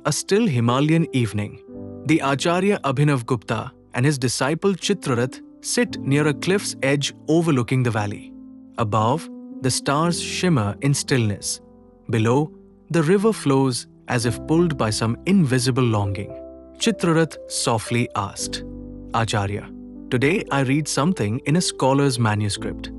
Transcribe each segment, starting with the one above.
A still Himalayan evening. The Acharya Abhinav Gupta and his disciple Chitrarath sit near a cliff's edge overlooking the valley. Above, the stars shimmer in stillness. Below, the river flows as if pulled by some invisible longing. Chitrarath softly asked, Acharya, today I read something in a scholar's manuscript,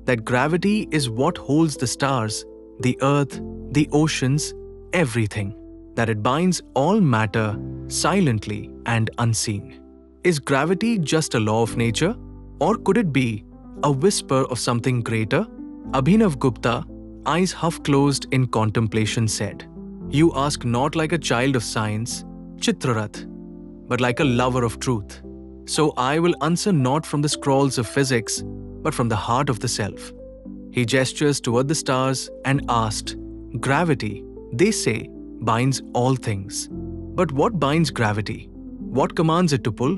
that gravity is what holds the stars, the earth, the oceans, everything, that it binds all matter silently and unseen. Is gravity just a law of nature, or could it be a whisper of something greater? Abhinav Gupta, eyes half closed in contemplation, said, You ask not like a child of science, Chitrarath, but like a lover of truth. So I will answer not from the scrolls of physics, but from the heart of the self. He gestures toward the stars and asked, Gravity, they say, binds all things. But what binds gravity? What commands it to pull?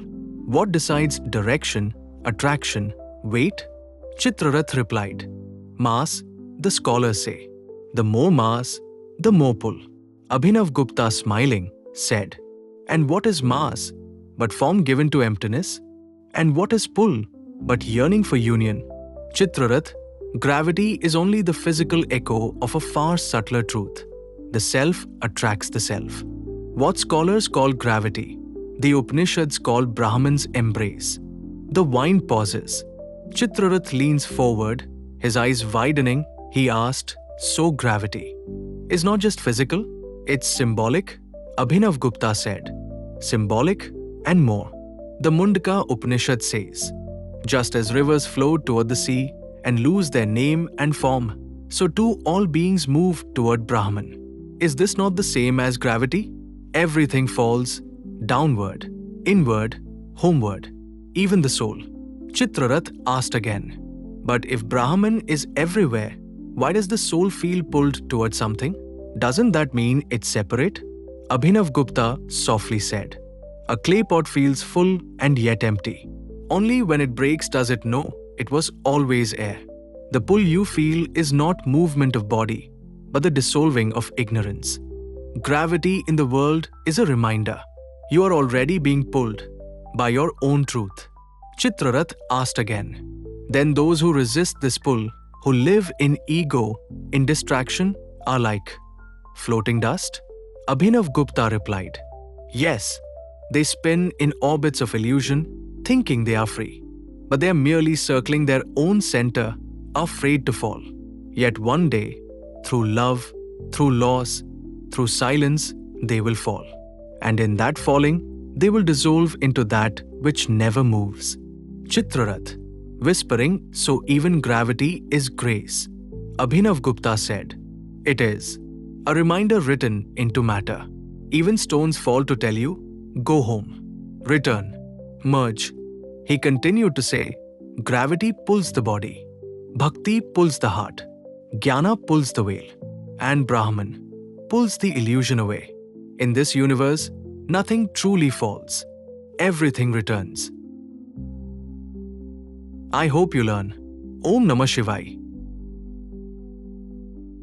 What decides direction, attraction, weight? Chitrarath replied, Mass, the scholars say. The more mass, the more pull. Abhinav Gupta, smiling, said, And what is mass but form given to emptiness? And what is pull but yearning for union? Chitrarath, gravity is only the physical echo of a far subtler truth. The self attracts the self. What scholars call gravity, the Upanishads call Brahman's embrace. The wine pauses. Chitrarath leans forward, his eyes widening. He asked, So gravity is not just physical, it's symbolic? Abhinav Gupta said, Symbolic and more. The Mundaka Upanishad says, Just as rivers flow toward the sea and lose their name and form, so too all beings move toward Brahman. Is this not the same as gravity? Everything falls downward, inward, homeward, even the soul. Chitrarath asked again, But if Brahman is everywhere, why does the soul feel pulled towards something? Doesn't that mean it's separate? Abhinav Gupta softly said, A clay pot feels full and yet empty. Only when it breaks does it know it was always air. The pull you feel is not movement of body, but the dissolving of ignorance. Gravity in the world is a reminder. You are already being pulled by your own truth. Chitrarath asked again, Then those who resist this pull, who live in ego, in distraction, are like floating dust? Abhinav Gupta replied, Yes, they spin in orbits of illusion, thinking they are free. But they are merely circling their own center, afraid to fall. Yet one day, through love, through loss, through silence, they will fall. And in that falling, they will dissolve into that which never moves. Chitrarath, whispering, So even gravity is grace. Abhinav Gupta said, It is. A reminder written into matter. Even stones fall to tell you, Go home, return, merge. He continued to say, Gravity pulls the body, Bhakti pulls the heart, Jnana pulls the veil, and Brahman pulls the illusion away. In this universe, nothing truly falls. Everything returns. I hope you learn. Om Namah Shivaya.